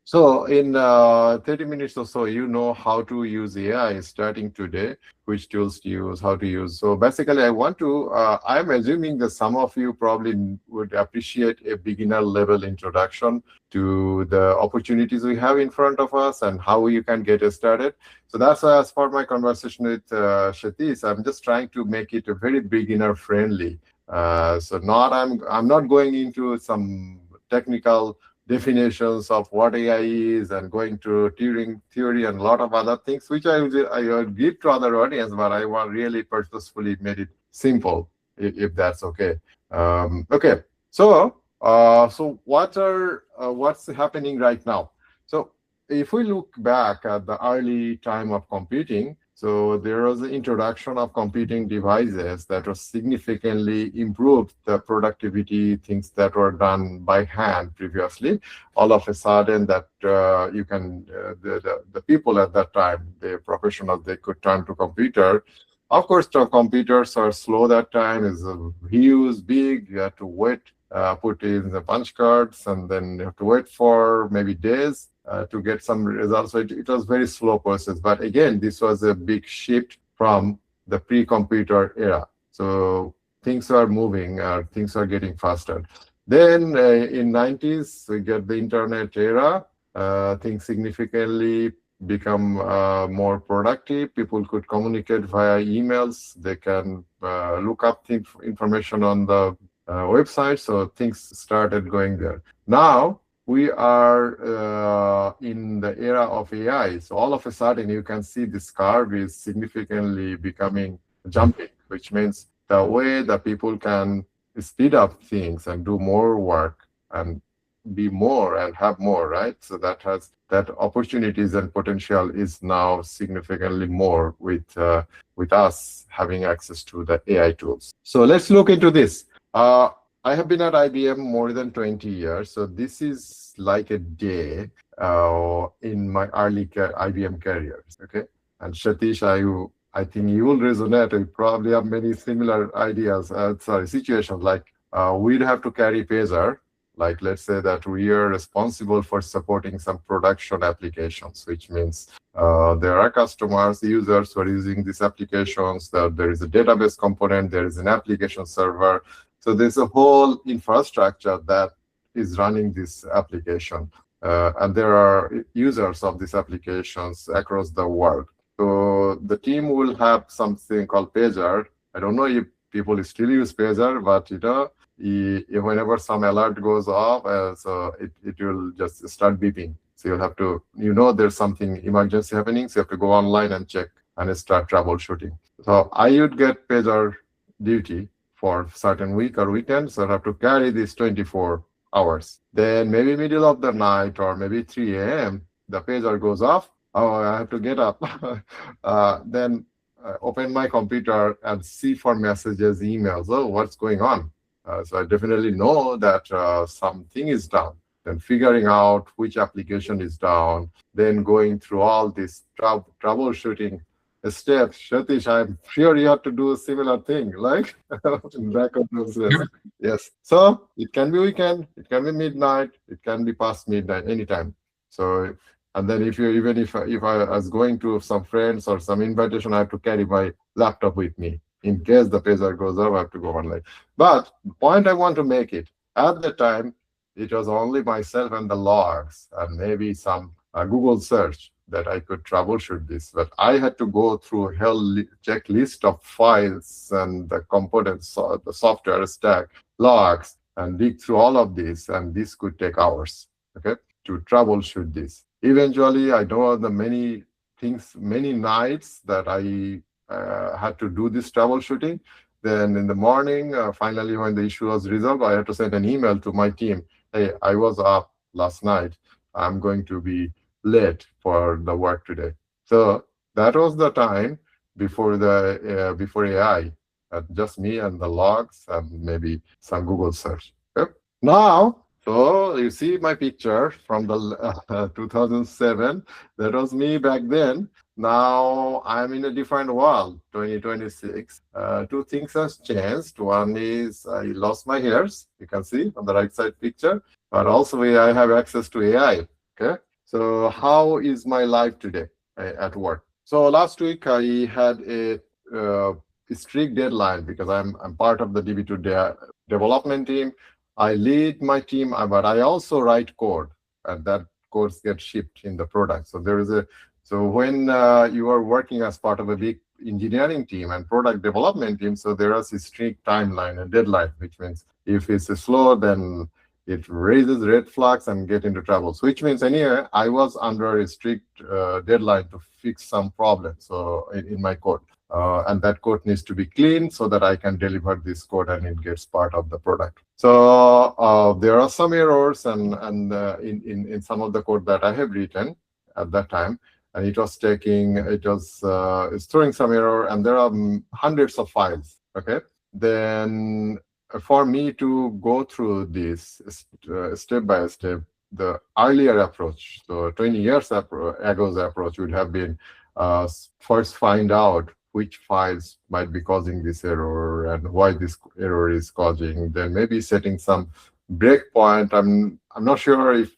So in 30 minutes or so, you know how to use AI starting today, which tools to use, how to use. So basically, I'm assuming that some of you probably would appreciate a beginner level introduction to the opportunities we have in front of us and how you can get started. So that's why as part of my conversation with Shatish, I'm just trying to make it a very beginner friendly. I'm not going into some technical definitions of what AI is and going to Turing theory and a lot of other things, which I will give to other audience, but I want really purposefully made it simple, if that's okay. Okay, what's happening right now? So if we look back at the early time of computing, so there was the introduction of computing devices that was significantly improved the productivity, things that were done by hand previously. All of a sudden, that you can the people at that time, the professionals, they could turn to computer. Of course, the computers are slow that time. Is huge, big. You have to wait, put in the punch cards, and then you have to wait for maybe days to get some results. So it was very slow process. But again, this was a big shift from the pre-computer era. So things are moving, things are getting faster. Then in 90s, we get the internet era. Things significantly become more productive. People could communicate via emails. They can look up information on the website. So things started going there. Now we are in the era of AI. So all of a sudden, you can see this curve is significantly becoming jumping, which means the way that people can speed up things and do more work and be more and have more, right? So that opportunities and potential is now significantly more with us having access to the AI tools. So let's look into this. I have been at IBM more than 20 years, so this is like a day in my early IBM career. Okay, and Satish, I think you will resonate. You probably have many similar ideas. Situations like we'd have to carry pager. Like let's say that we are responsible for supporting some production applications, which means there are customers, users who are using these applications. That there is a database component, there is an application server. So there's a whole infrastructure that is running this application, and there are users of these applications across the world. So the team will have something called pager. I don't know if people still use pager, but whenever some alert goes off, so it will just start beeping. So you'll have to, there's something emergency happening, so you have to go online and check and start troubleshooting. So I would get pager duty for certain week or weekend, so I have to carry this 24 hours. Then maybe middle of the night or maybe 3 a.m., the pager goes off. Oh, I have to get up. Then open my computer and see for messages, emails. Oh, what's going on? So I definitely know that something is down. Then figuring out which application is down, then going through all this troubleshooting steps. Satish, I'm sure you have to do a similar thing, like back of those days. Sure. Yes. So it can be weekend, it can be midnight, it can be past midnight, anytime. So, and then if I was going to some friends or some invitation, I have to carry my laptop with me in case the pager goes off. I have to go online. But the point I want to make it, at the time, it was only myself and the logs and maybe some Google search that I could troubleshoot this. But I had to go through a checklist of files and the components, the software stack, logs, and dig through all of this. And this could take hours, okay, to troubleshoot this. Eventually, I know the many things, many nights that I had to do this troubleshooting. Then in the morning, finally, when the issue was resolved, I had to send an email to my team. Hey, I was up last night. I'm going to be late for the work today. So that was the time before before AI, just me and the logs and maybe some Google search. Okay? Now, so you see my picture from the 2007. That was me back then. Now I'm in a different world, 2026. Two things has changed. One is I lost my hairs. You can see on the right side picture, but also I have access to AI. Okay. So how is my life today at work? So last week I had uh, a strict deadline because I'm part of the DB2 development team. I lead my team, but I also write code, and that codes get shipped in the product. So there is a so when you are working as part of a big engineering team and product development team, so there is a strict timeline and deadline, which means if it's slow, then it raises red flags and get into trouble. So which means anyway, I was under a strict deadline to fix some problem. So in my code. And that code needs to be clean so that I can deliver this code and it gets part of the product. So there are some errors and in some of the code that I have written at that time, and it's throwing some error, and there are hundreds of files. Okay, then for me to go through this step by step, the earlier approach, so 20 years ago's approach would have been first find out which files might be causing this error and why this error is causing, then maybe setting some breakpoint. I'm not sure if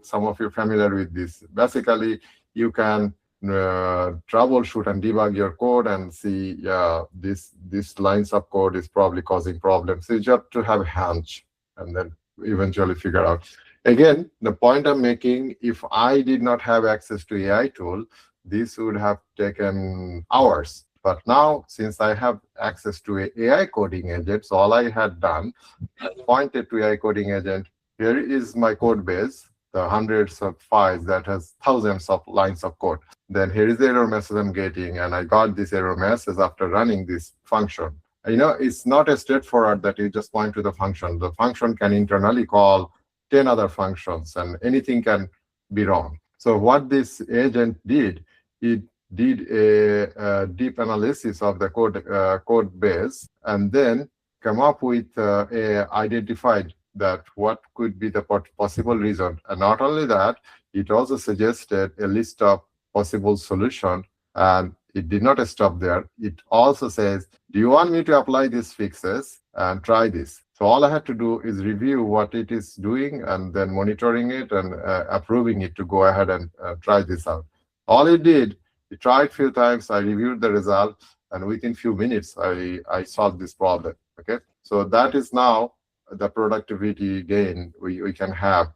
some of you are familiar with this. Basically, you can troubleshoot and debug your code and see, yeah, this lines of code is probably causing problems. So you just have to have a hunch and then eventually figure out. Again, the point I'm making, if I did not have access to AI tool, this would have taken hours. But now, since I have access to an AI coding agent, so all I had done, I pointed to AI coding agent. Here is my code base, the hundreds of files that has thousands of lines of code. Then here is the error message I'm getting, and I got this error message after running this function. It's not as straightforward that you just point to the function. The function can internally call 10 other functions, and anything can be wrong. So what this agent did, it did a deep analysis of the code base, and then come up with identified that what could be the possible reason. And not only that, it also suggested a list of possible solutions, and it did not stop there. It also says, do you want me to apply these fixes and try this? So all I had to do is review what it is doing and then monitoring it and approving it to go ahead and try this out. All it did, we tried a few times, I reviewed the result, and within few minutes, I solved this problem. Okay, so that is now the productivity gain we can have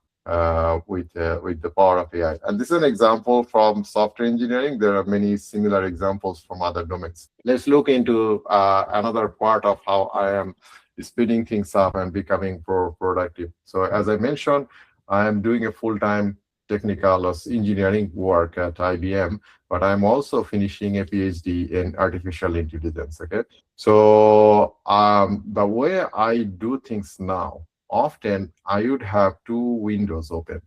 with the power of AI. And this is an example from software engineering. There are many similar examples from other domains. Let's look into another part of how I am speeding things up and becoming productive. So as I mentioned, I am doing a full-time technical or engineering work at IBM, but I'm also finishing a PhD in artificial intelligence. Okay, so the way I do things now, often I would have two windows open,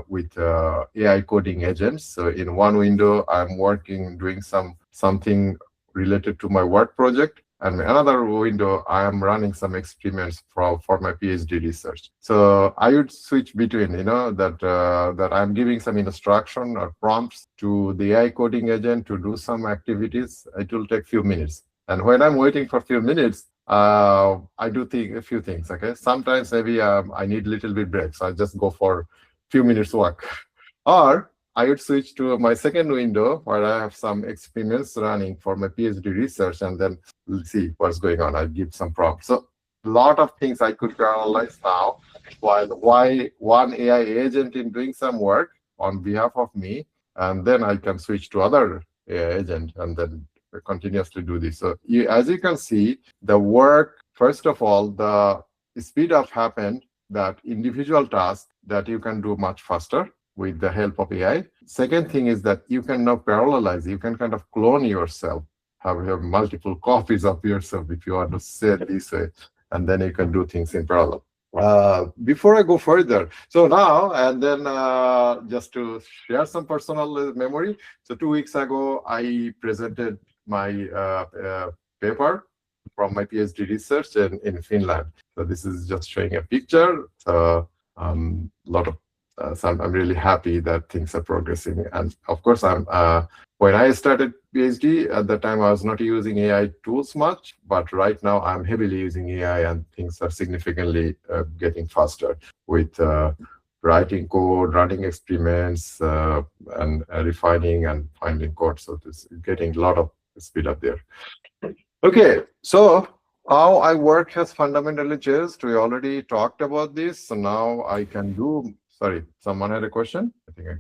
with AI coding agents. So in one window, I'm doing something related to my work project. And another window, I am running some experiments for my PhD research. So I would switch between, that I'm giving some instruction or prompts to the AI coding agent to do some activities. It will take a few minutes. And when I'm waiting for a few minutes, I do a few things. Okay, sometimes maybe I need a little bit break, so I just go for a few minutes walk, or I would switch to my second window where I have some experiments running for my PhD research, and then we'll see what's going on. I give some prompts. So a lot of things I could analyze now, while why one AI agent is doing some work on behalf of me, and then I can switch to other AI agent and then continuously do this. So as you can see, the work, first of all, the speed up happened, that individual task that you can do much faster with the help of AI. Second thing is that you can now parallelize. You can kind of clone yourself, have multiple copies of yourself, if you want to say it this way, and then you can do things in parallel. Before I go further, so now, and then just to share some personal memory. So 2 weeks ago, I presented my paper from my PhD research in Finland. So this is just showing a picture. So so I'm really happy that things are progressing. And of course, when I started PhD, at the time I was not using AI tools much, but right now I'm heavily using AI, and things are significantly getting faster with writing code, running experiments, and refining and finding code. So this getting a lot of speed up there. Okay, so how I work has fundamentally changed. We already talked about this. So now I can do, sorry, someone had a question? I think I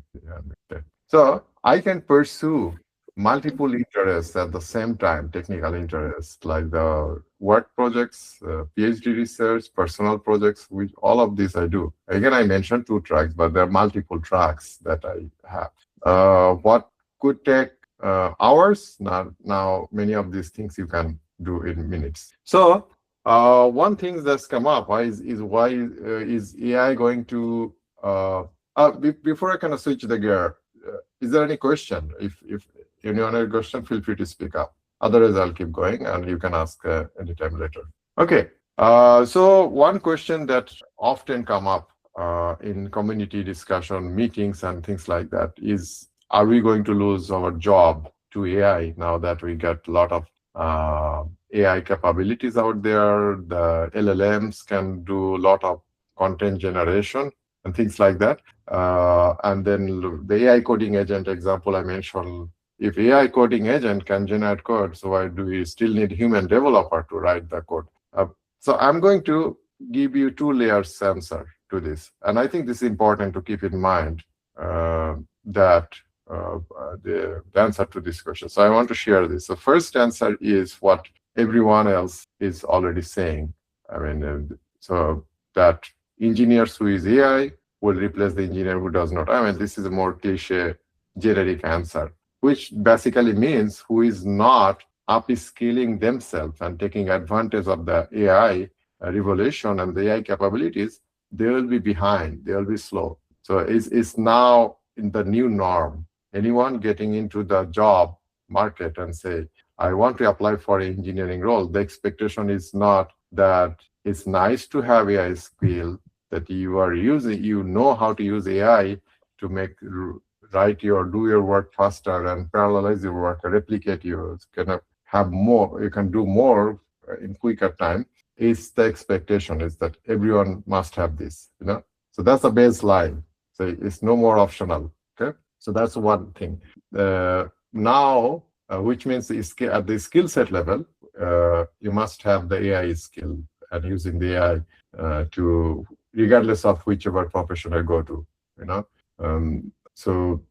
missed it. So I can pursue multiple interests at the same time, technical interests, like the work projects, PhD research, personal projects, which all of this I do. Again, I mentioned 2 tracks, but there are multiple tracks that I have. What could take hours, now many of these things you can do in minutes. So one thing that's come up is why is AI going to before I kind of switch the gear, is there any question? If anyone has a question, feel free to speak up. Otherwise, I'll keep going and you can ask anytime later. Okay. So one question that often come up in community discussion, meetings and things like that is, are we going to lose our job to AI now that we get a lot of AI capabilities out there? The LLMs can do a lot of content generation and things like that. And then the AI coding agent example I mentioned, if AI coding agent can generate code, so why do we still need human developer to write the code? So I'm going to give you 2 layers answer to this. And I think this is important to keep in mind that the answer to this question. So I want to share this. The first answer is what everyone else is already saying. I mean, so that engineers who use AI will replace the engineer who does not. I mean, this is a more cliche, generic answer, which basically means who is not upskilling themselves and taking advantage of the AI revolution and the AI capabilities, they will be behind, they will be slow. So it's now in the new norm. Anyone getting into the job market and say, I want to apply for an engineering role, the expectation is not that it's nice to have AI skill, that you are using, you know how to use AI to make write your, do your work faster and parallelize your work, replicate your, kind of have more, you can do more in quicker time. Is the expectation is that everyone must have this, you know? So that's the baseline. So it's no more optional, okay? So that's one thing. Now, which means at the skill set level, you must have the AI skill and using the AI to, regardless of whichever profession I go to, you know? So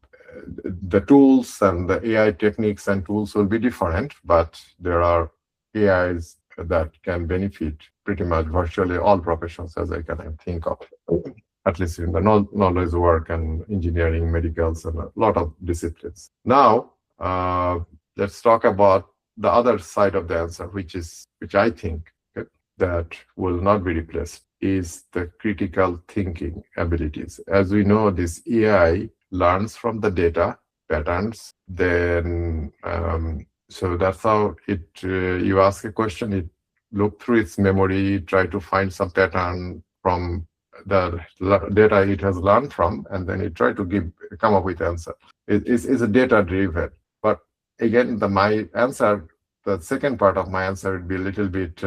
the tools and the AI techniques and tools will be different, but there are AIs that can benefit pretty much virtually all professions as I can think of, at least in the knowledge work and engineering, medicals, and a lot of disciplines. Now, let's talk about the other side of the answer, which I think that will not be replaced, is the critical thinking abilities. As we know, this AI learns from the data patterns, then so that's how it you ask a question, it look through its memory, try to find some pattern from the data it has learned from, and then it try to come up with answer. It's a data driven. But again, my answer, the second part of my answer would be a little bit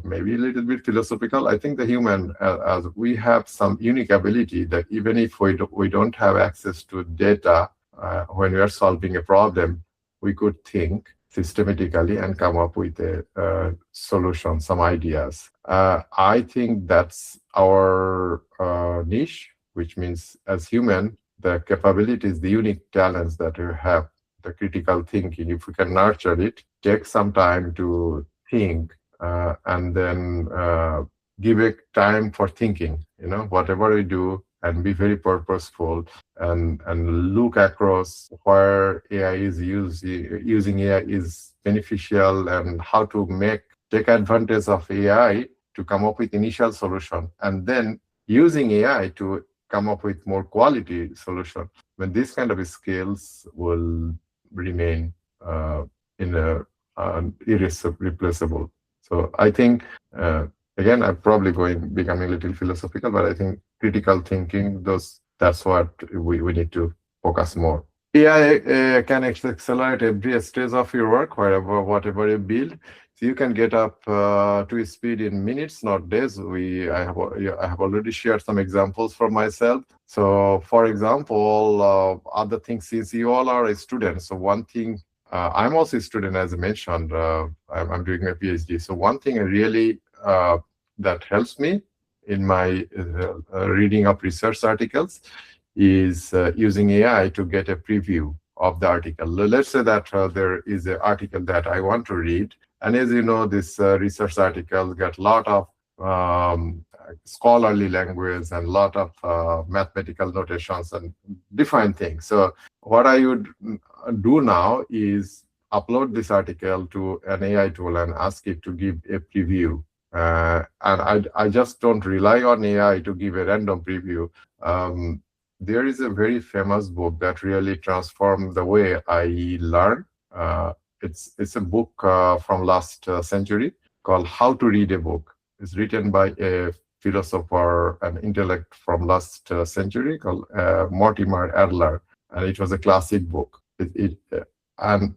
maybe a little bit philosophical. I think the human, as we have some unique ability that even if we don't have access to data when we are solving a problem, we could think systematically and come up with a solution, some ideas. I think that's our niche, which means as human, the capabilities, the unique talents that we have, the critical thinking, if we can nurture it, take some time to think, and then give it time for thinking, you know, whatever we do, and be very purposeful and look across where AI is using AI is beneficial and how to take advantage of AI to come up with initial solution, and then using AI to come up with more quality solution. When these kind of skills will remain irreplaceable. So I think again, I'm probably becoming a little philosophical, but I think critical thinking, that's what we need to focus more. AI can accelerate every stage of your work, whatever you build. So you can get up to speed in minutes, not days. I have already shared some examples for myself. So, for example, other things, since you all are a student, so one thing, I'm also a student, as I mentioned. I'm doing my PhD. So one thing I really that helps me in my reading of research articles is using AI to get a preview of the article. Let's say that there is an article that I want to read, and as you know, this research articles get a lot of scholarly language and a lot of mathematical notations and different things. So what I would do now is upload this article to an AI tool and ask it to give a preview. And I just don't rely on AI to give a random preview. There is a very famous book that really transformed the way I learn. It's a book from last century called How to Read a Book. It's written by a philosopher and intellect from last century called Mortimer Adler, and it was a classic book. And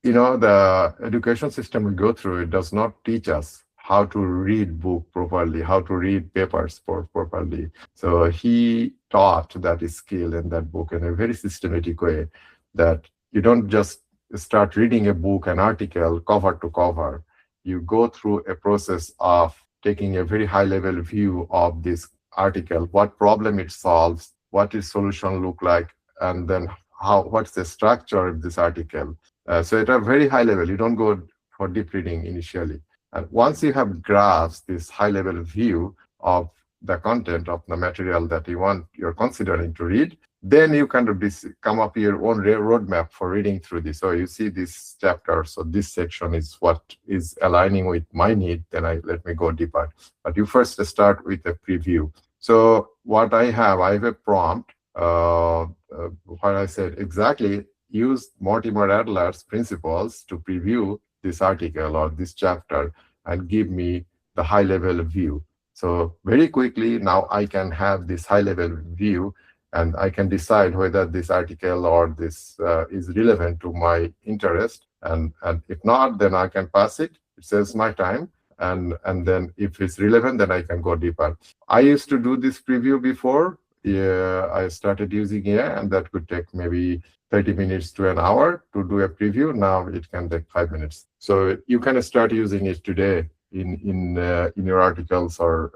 the education system we go through, it does not teach us how to read book properly, how to read papers properly. So he taught that skill in that book in a very systematic way, that you don't just start reading a book, an article, cover to cover. You go through a process of taking a very high level view of this article, what problem it solves, what its solution look like, and then what's the structure of this article. So at a very high level, you don't go for deep reading initially. And once you have grasped this high level view of the content of the material that you're considering to read, then you kind of come up your own roadmap for reading through this. So you see this chapter, so this section is what is aligning with my need, then let me go deeper. But you first start with a preview. So what I have a prompt where I said exactly use Mortimer Adler's principles to preview this article or this chapter and give me the high level view. So very quickly now I can have this high level view, and I can decide whether this article or this is relevant to my interest. And if not, then I can pass it. It saves my time. And then if it's relevant, then I can go deeper. I used to do this preview before. Yeah, I started using AI, and that could take maybe 30 minutes to an hour to do a preview. Now it can take 5 minutes. So you can start using it today in your articles or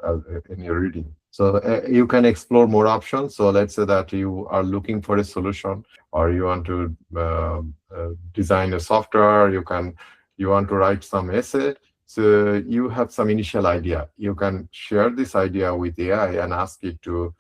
in your reading. So you can explore more options. So let's say that you are looking for a solution, or you want to design a software. You want to write some essay. So you have some initial idea. You can share this idea with AI and ask it to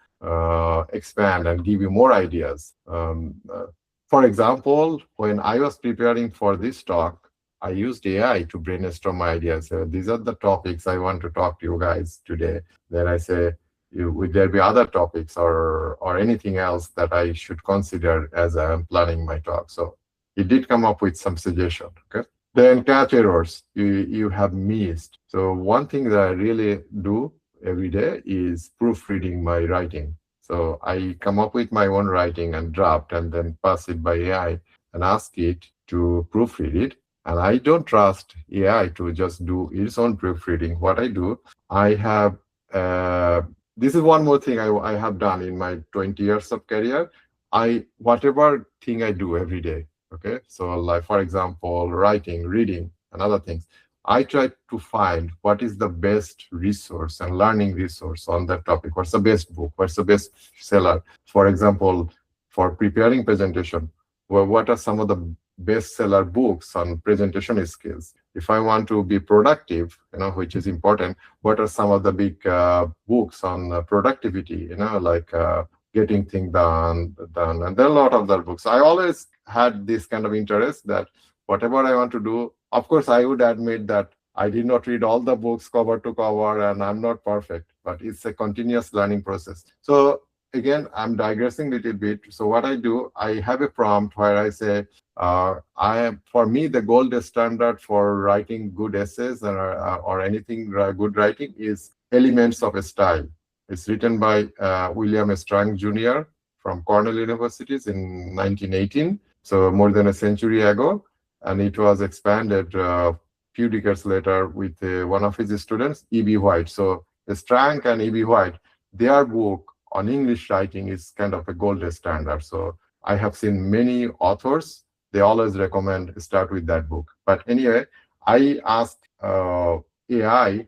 expand and give you more ideas. For example, when I was preparing for this talk, I used AI to brainstorm my ideas. These are the topics I want to talk to you guys today. Then I say, would there be other topics or anything else that I should consider as I'm planning my talk? So it did come up with some suggestion. Okay. Then catch errors you have missed. So one thing that I really do every day is proofreading my writing. So I come up with my own writing and draft, and then pass it by AI and ask it to proofread it. And I don't trust AI to just do its own proofreading. What I do, I have, this is one more thing I have done in my 20 years of career. Whatever thing I do every day, okay? So like, for example, writing, reading, and other things, I try to find what is the best resource and learning resource on that topic. What's the best book? What's the best seller? For example, for preparing presentation, well, what are some of the bestseller books on presentation skills? If I want to be productive, which is important, what are some of the big books on productivity, like getting things done? And there are a lot of other books. I always had this kind of interest that whatever I want to do, of course, I would admit that I did not read all the books cover to cover, and I'm not perfect, but it's a continuous learning process. So again, I'm digressing a little bit. So what I do, I have a prompt where I say, for me, the gold standard for writing good essays or anything good writing is Elements of a Style. It's written by William Strang Jr. from Cornell Universities in 1918, so more than a century ago. And it was expanded a few decades later with one of his students, E.B. White. So Strang and E.B. White, their book on English writing is kind of a gold standard. So I have seen many authors, they always recommend start with that book. But anyway, I asked AI,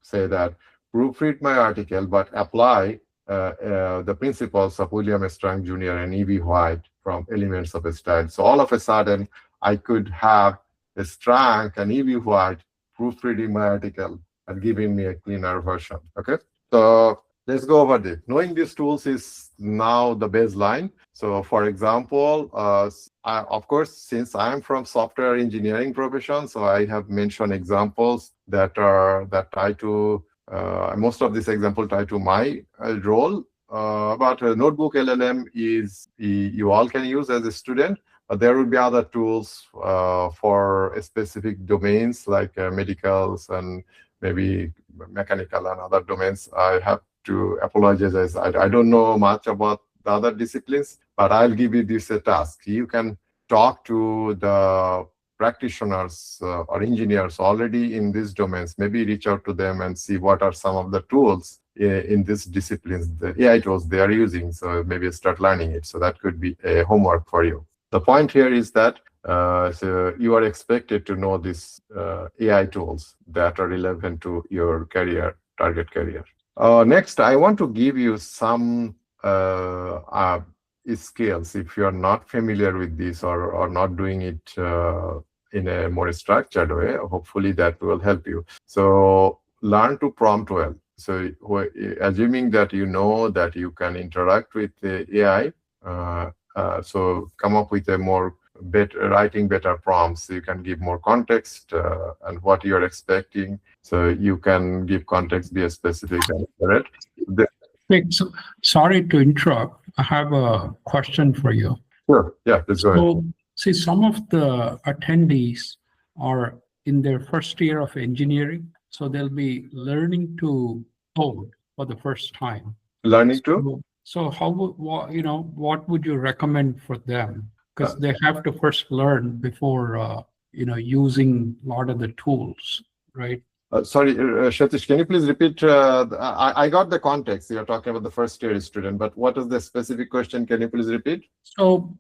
say that proofread my article, but apply the principles of William Strang Jr. and E.B. White from Elements of Style. So all of a sudden, I could have Strang and E.B. White proofreading my article and giving me a cleaner version. Okay, so let's go over this. Knowing these tools is now the baseline. So for example, of course, since I'm from software engineering profession, so I have mentioned examples that tie to, most of these examples tie to my role. But Notebook LLM is, you all can use as a student. But there will be other tools for specific domains like medicals and maybe mechanical and other domains. I have to apologize, as I don't know much about the other disciplines, but I'll give you this task. You can talk to the practitioners or engineers already in these domains, maybe reach out to them and see what are some of the tools in these disciplines, the AI tools they are using. So maybe start learning it. So that could be a homework for you. The point here is that so you are expected to know these AI tools that are relevant to your career, target career. Next, I want to give you some skills. If you are not familiar with this or not doing it in a more structured way, hopefully that will help you. So learn to prompt well. So assuming that you know that you can interact with the AI, so come up with a more writing better prompts. So you can give more context and what you're expecting. So you can give context, be specific and accurate. So, sorry to interrupt. I have a question for you. Sure. Yeah, please go ahead. See, some of the attendees are in their first year of engineering, so they'll be learning to code for the first time. Learning to? So how what would you recommend for them? Because they have to first learn before using a lot of the tools, right? Sorry, Satish, can you please repeat? I got the context. You're talking about the first year student, but what is the specific question? Can you please repeat? So,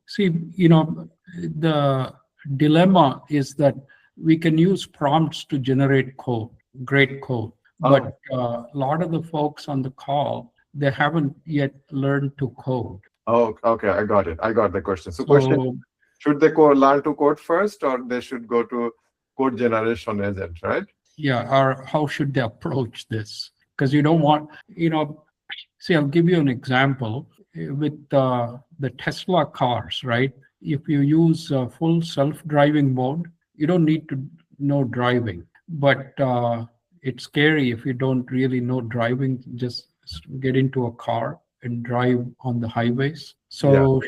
see, the dilemma is that we can use prompts to generate code, great code, but a lot of the folks on the call, they haven't yet learned to code. Oh, okay, I got it. I got the question. So question, should they learn to code first, or they should go to code generation agent, right? Yeah, or how should they approach this? Because you don't want, see, I'll give you an example. With the Tesla cars, right? If you use full self-driving mode, you don't need to know driving. But it's scary if you don't really know driving, just get into a car and drive on the highways. So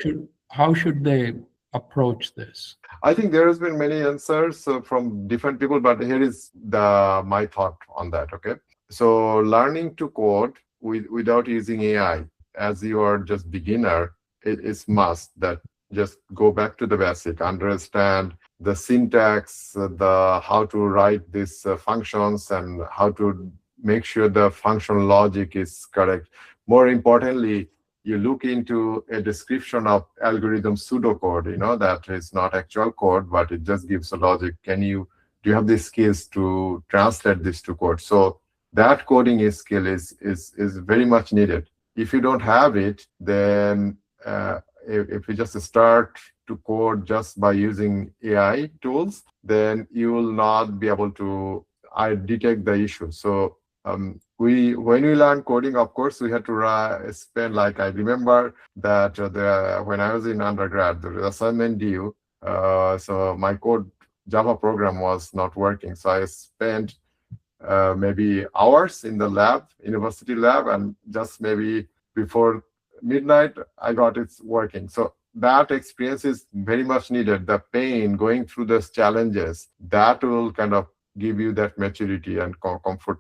how should they approach this? I think there has been many answers from different people, but here is my thought on that. Okay, so learning to code without using AI, as you are just beginner, it is must that just go back to the basic, understand the syntax, the how to write these functions, and how to make sure the function logic is correct. More importantly, you look into a description of algorithm pseudocode, that is not actual code, but it just gives a logic. Do you have the skills to translate this to code? So that coding skill is very much needed. If you don't have it, then if you just start to code just by using AI tools, then you will not be able to detect the issue. So when we learned coding, of course, we had to spend, like, I remember that when I was in undergrad, the assignment due, so my Java program was not working. So I spent maybe hours in the lab, university lab, and just maybe before midnight, I got it working. So that experience is very much needed. The pain, going through those challenges, that will kind of give you that maturity and comfort.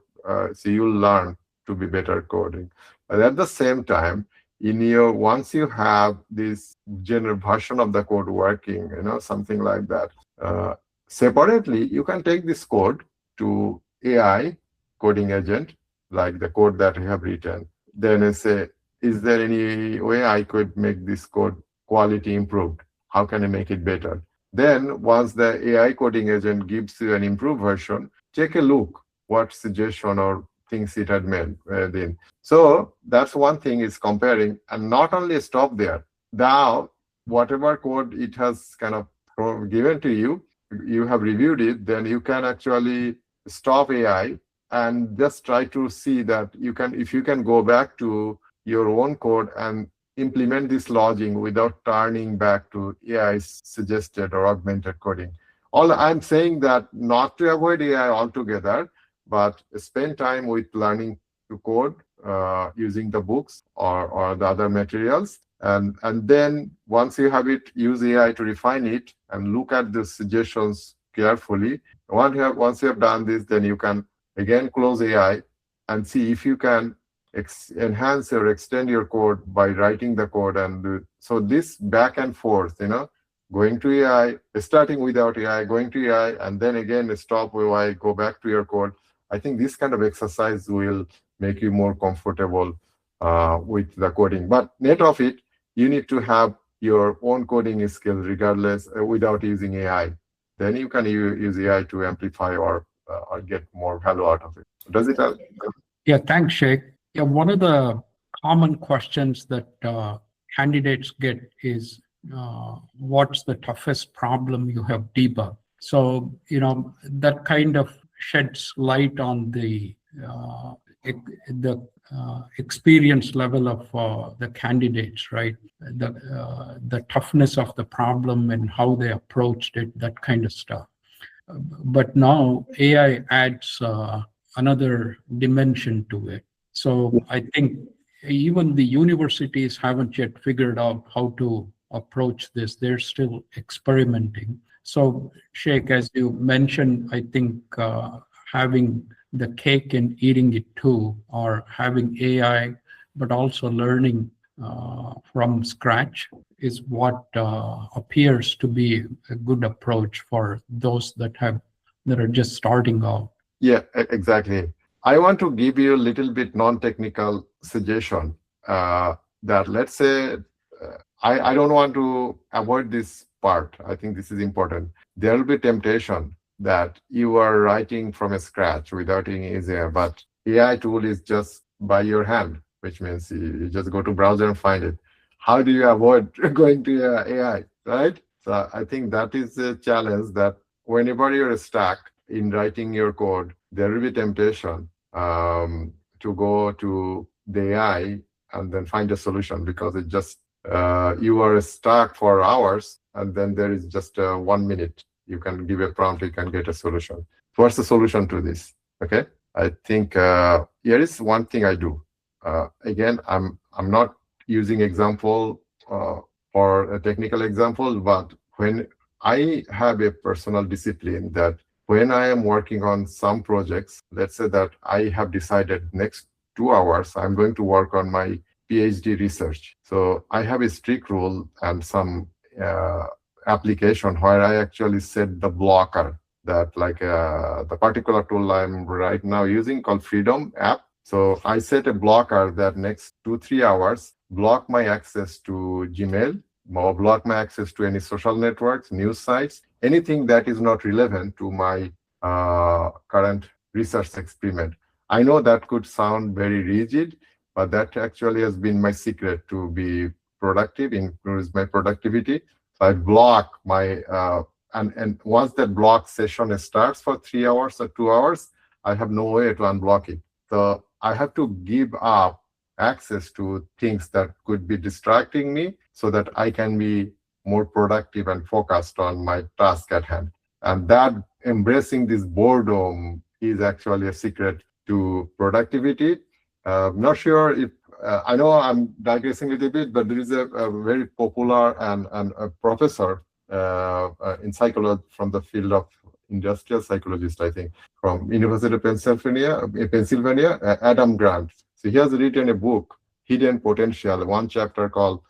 So you'll learn to be better coding. But at the same time, once you have this general version of the code working, something like that, separately, you can take this code to AI coding agent, like the code that you have written. Then I say, is there any way I could make this code quality improved? How can I make it better? Then once the AI coding agent gives you an improved version, take a look what suggestion or things it had made then. So that's one thing is comparing, and not only stop there. Now, whatever code it has kind of given to you, you have reviewed it, then you can actually stop AI and just try to see that you can, if you can go back to your own code and implement this logging without turning back to AI suggested or augmented coding. All I'm saying that not to avoid AI altogether, but spend time with learning to code using the books or the other materials. And then once you have it, use AI to refine it and look at the suggestions carefully. Once you have done this, then you can again close AI and see if you can enhance or extend your code by writing the code. And so this back and forth, going to AI, starting without AI, going to AI, and then again stop AI, go back to your code. I think this kind of exercise will make you more comfortable with the coding. But net of it, you need to have your own coding skills regardless, without using AI. Then you can use AI to amplify or get more value out of it. Does it help? Yeah, thanks, Sheikh. Yeah, one of the common questions that candidates get is, what's the toughest problem you have debugged? So, that kind of sheds light on the experience level of the candidates, right? The toughness of the problem and how they approached it, that kind of stuff. But now AI adds another dimension to it. So I think even the universities haven't yet figured out how to approach this. They're still experimenting. So, Sheikh, as you mentioned, I think having the cake and eating it too, or having AI, but also learning from scratch is what appears to be a good approach for those that are just starting out. Yeah, exactly. I want to give you a little bit non-technical suggestion that, let's say, I don't want to avoid this part. I think this is important. There will be temptation that you are writing from scratch without any AI, but AI tool is just by your hand, which means you just go to browser and find it. How do you avoid going to AI, right? So I think that is a challenge, that whenever you're stuck in writing your code, there will be temptation to go to the AI and then find a solution, because it just you are stuck for hours, and then there is just 1 minute. You can give a prompt, you can get a solution. What's the solution to this? Okay, I think here is one thing I do. Again, I'm not using example or a technical example, but when I have a personal discipline that when I am working on some projects, let's say that I have decided next 2 hours, I'm going to work on my PhD research. So I have a strict rule and some application where I actually set the blocker, that like the particular tool I'm right now using called Freedom app. So I set a blocker that next 2-3 hours, block my access to Gmail, or block my access to any social networks, news sites, anything that is not relevant to my current research experiment. I know that could sound very rigid, but that actually has been my secret to be productive, improves my productivity. So I block my, and once that block session starts for 3 hours or 2 hours, I have no way to unblock it. So I have to give up access to things that could be distracting me so that I can be more productive and focused on my task at hand. And that embracing this boredom is actually a secret to productivity. Not sure if, I know I'm digressing a little bit, but there is a very popular and a professor in psychology from the field of industrial psychologist, I think, from University of Pennsylvania, Adam Grant. So he has written a book, Hidden Potential, one chapter called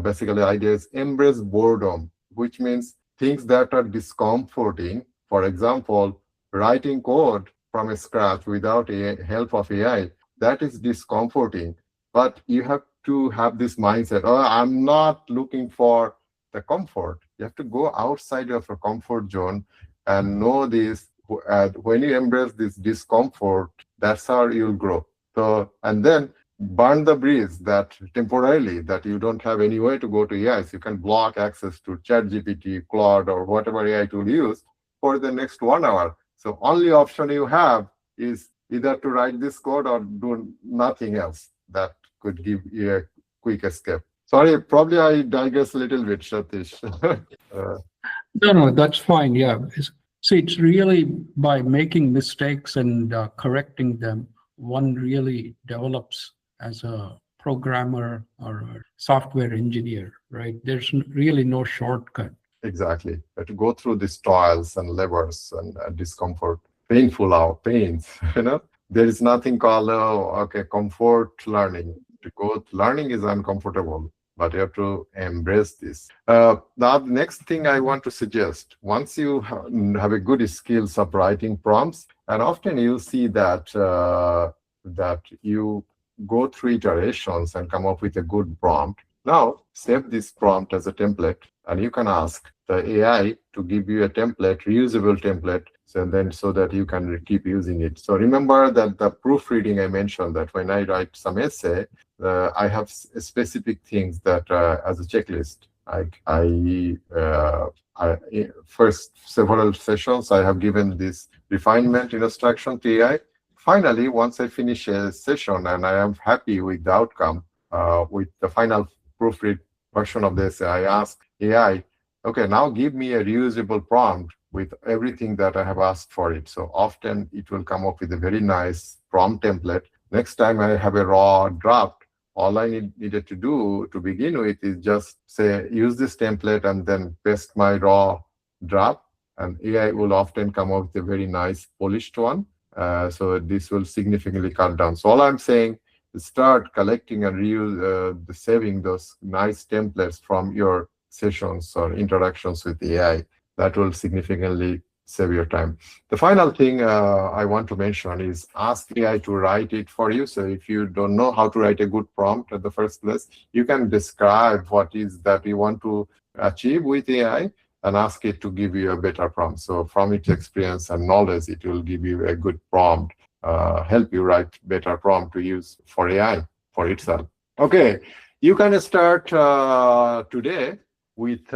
basically idea is embrace boredom, which means things that are discomforting, For example, writing code from scratch without help of AI, that is discomforting. But you have to have this mindset, oh, I'm not looking for the comfort. You have to go outside of your comfort zone and know this. When you embrace this discomfort, that's how you'll grow. So, and then burn the bridge that temporarily that you don't have any way to go to AI. So you can block access to ChatGPT, Claude, or whatever AI tool you use for the next 1 hour. So only option you have is either to write this code or do nothing else that could give you a quick escape. Sorry, probably I digress a little bit, Satish. No, that's fine. Yeah. See, it's really by making mistakes and correcting them, one really develops as a programmer or a software engineer, right? There's really no shortcut. Exactly. To go through these trials and labors and discomfort, painful pains, there is nothing called, comfort learning. To go learning is uncomfortable, but you have to embrace this. The next thing I want to suggest, once you have a good skills of writing prompts, and often you see that that you go through iterations and come up with a good prompt. Now, save this prompt as a template, and you can ask the AI to give you a template, reusable template, so that you can keep using it. So remember that the proofreading I mentioned, that when I write some essay, I have specific things that as a checklist. First several sessions, I have given this refinement instruction to AI. Finally, once I finish a session and I am happy with the outcome, with the final proofread version of this, I ask AI, okay, now give me a reusable prompt with everything that I have asked for it. So often it will come up with a very nice prompt template. Next time I have a raw draft, all I needed to do to begin with is just say, use this template and then paste my raw draft, and AI will often come up with a very nice polished one. So this will significantly cut down. So all I'm saying is start collecting and reuse, saving those nice templates from your sessions or interactions with AI. That will significantly save your time. The final thing I want to mention is ask AI to write it for you. So if you don't know how to write a good prompt at the first place, you can describe what is that you want to achieve with AI and ask it to give you a better prompt. So from its experience and knowledge, it will give you a good prompt, help you write better prompt to use for AI for itself. Okay, you can start today with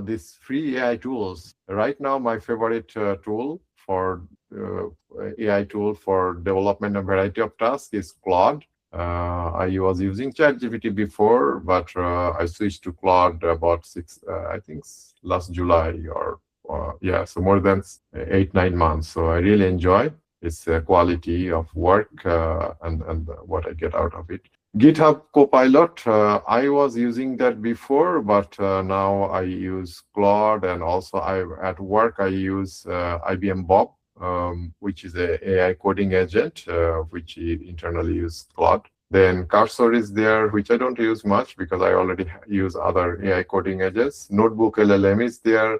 these free AI tools. Right now, my favorite tool for AI tool for development and variety of tasks is Claude. I was using ChatGPT before, but I switched to Claude about I think last July so more than 8-9 months. So I really enjoy its quality of work and what I get out of it. GitHub Copilot, I was using that before, but now I use Claude, and also at work I use IBM Bob, which is a AI coding agent, which internally use Claude. Then Cursor is there, which I don't use much because I already use other AI coding agents. Notebook LLM is there.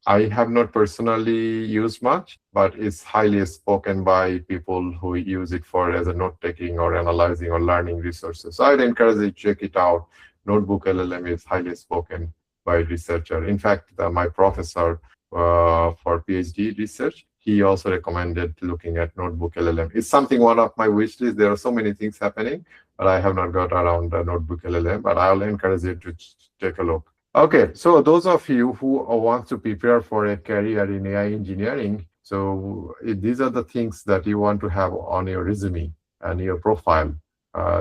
I have not personally used much, but it's highly spoken by people who use it as a note-taking or analyzing or learning resources. So I'd encourage you to check it out. Notebook LLM is highly spoken by researcher. In fact, my professor for PhD research, he also recommended looking at Notebook LLM. It's one of my wish list. There are so many things happening, but I have not got around Notebook LLM, but I'll encourage you to take a look. Okay, so those of you who want to prepare for a career in AI engineering, so these are the things that you want to have on your resume and your profile.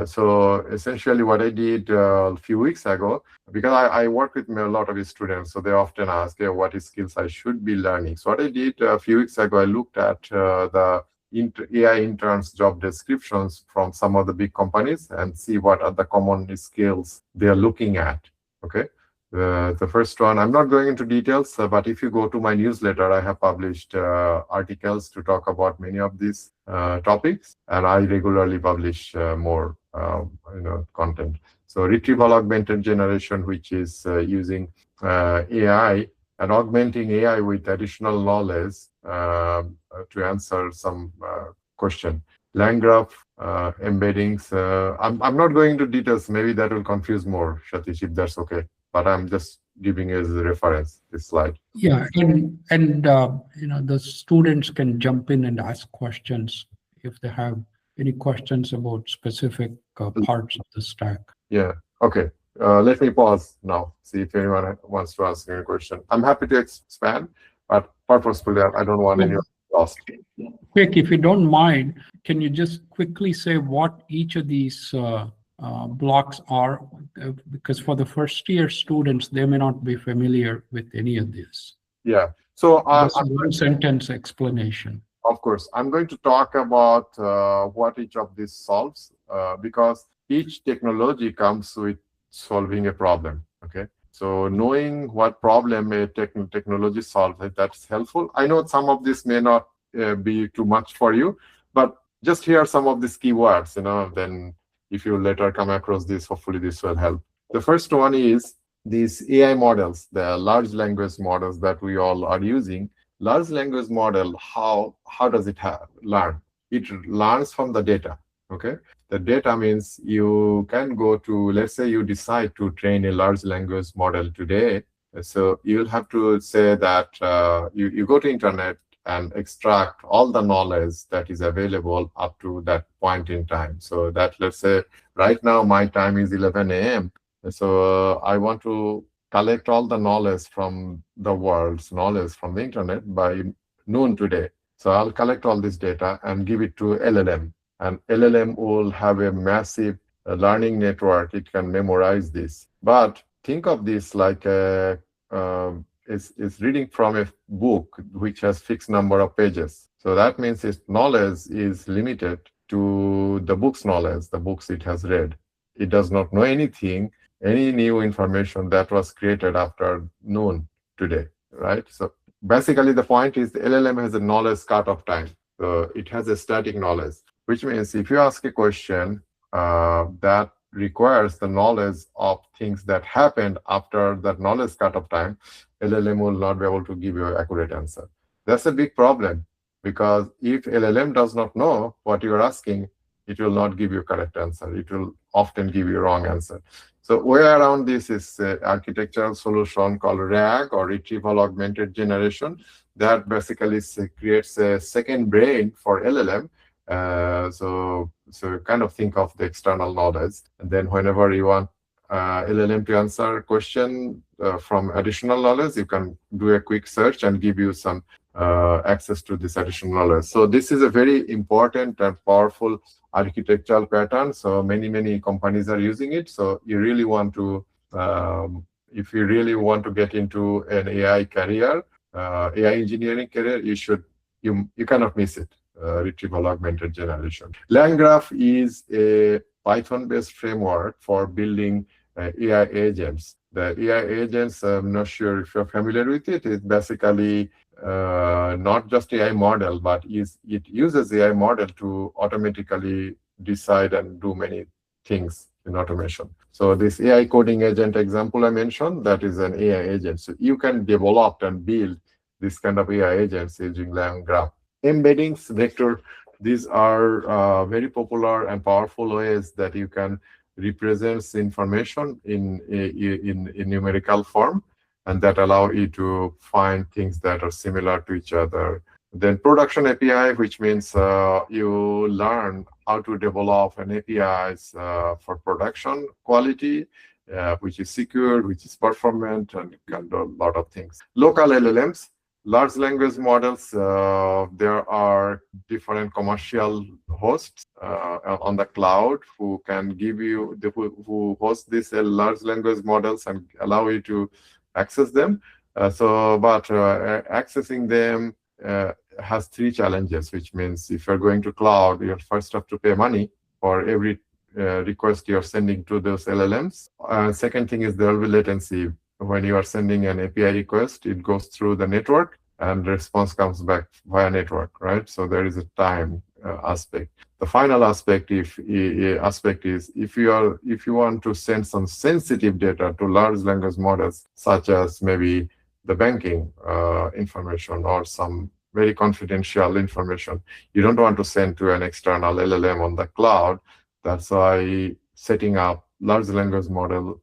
So essentially what I did a few weeks ago, because I work with a lot of students, so they often ask, what skills I should be learning. So what I did a few weeks ago, I looked at the AI interns job descriptions from some of the big companies and see what are the common skills they're looking at, okay? The first one, I'm not going into details, but if you go to my newsletter, I have published articles to talk about many of these topics, and I regularly publish more content. So retrieval augmented generation, which is using AI and augmenting AI with additional knowledge to answer some question. LangGraph embeddings. I'm not going into details. Maybe that will confuse more, Satish, if that's okay. But I'm just giving as a reference this slide. Yeah, and the students can jump in and ask questions if they have any questions about specific parts of the stack. Yeah. Okay. Let me pause now. See if anyone wants to ask any question. I'm happy to expand, but purposefully, I don't want anyone lost. Quick, if you don't mind, can you just quickly say what each of these blocks are? Because for the first year students, they may not be familiar with any of this. Yeah. So just a one sentence explanation. Of course, I'm going to talk about what each of these solves because each technology comes with solving a problem. Okay. So knowing what problem a technology solves, that's helpful. I know some of this may not be too much for you, but just hear some of these keywords, then if you later come across this, hopefully this will help. The first one is these AI models, the large language models that we all are using. Large language model, how does it learn? It learns from the data. Okay. The data means you can go to, let's say you decide to train a large language model today. So you'll have to say that you go to internet and extract all the knowledge that is available up to that point in time. So that, let's say right now my time is 11 a.m. So I want to collect all the knowledge from the world's knowledge from the internet by noon today. So I'll collect all this data and give it to LLM. And LLM will have a massive learning network. It can memorize this. But think of this like it's reading from a book which has fixed number of pages. So that means its knowledge is limited to the book's knowledge, the books it has read. It does not know anything, any new information that was created after noon today, right? So basically the point is the LLM has a knowledge cutoff time. So it has a static knowledge, which means if you ask a question that requires the knowledge of things that happened after that knowledge cutoff time, LLM will not be able to give you an accurate answer. That's a big problem because if LLM does not know what you're asking, it will not give you a correct answer. It will often give you a wrong answer. So way around this is an architectural solution called RAG, or Retrieval Augmented Generation, that basically creates a second brain for LLM. So kind of think of the external knowledge, and then whenever you want LLM to answer a question from additional knowledge, you can do a quick search and give you some access to this additional knowledge. So this is a very important and powerful architectural pattern. So many companies are using it. So you really want to, if you really want to get into an AI career, AI engineering career, you cannot miss it. Retrieval Augmented Generation. LangGraph is a Python-based framework for building AI agents. The AI agents, I'm not sure if you're familiar with it, is basically not just AI model, but it uses AI model to automatically decide and do many things in automation. So this AI coding agent example I mentioned, that is an AI agent. So you can develop and build this kind of AI agents using LangGraph. Embeddings, vector, these are very popular and powerful ways that you can represent information in numerical form, and that allow you to find things that are similar to each other. Then production API, which means you learn how to develop an APIs for production quality, which is secure, which is performant, and can do a lot of things. Local LLMs, large language models, there are different commercial hosts on the cloud who can give you, who host these large language models and allow you to access them. But accessing them has three challenges, which means if you're going to cloud, you first have to pay money for every request you're sending to those LLMs. Second thing is there will be latency. When you are sending an API request, it goes through the network and the response comes back via network, right? So there is a time aspect. The final aspect is if you want to send some sensitive data to large language models, such as maybe the banking information or some very confidential information. You don't want to send to an external LLM on the cloud. That's why setting up large language model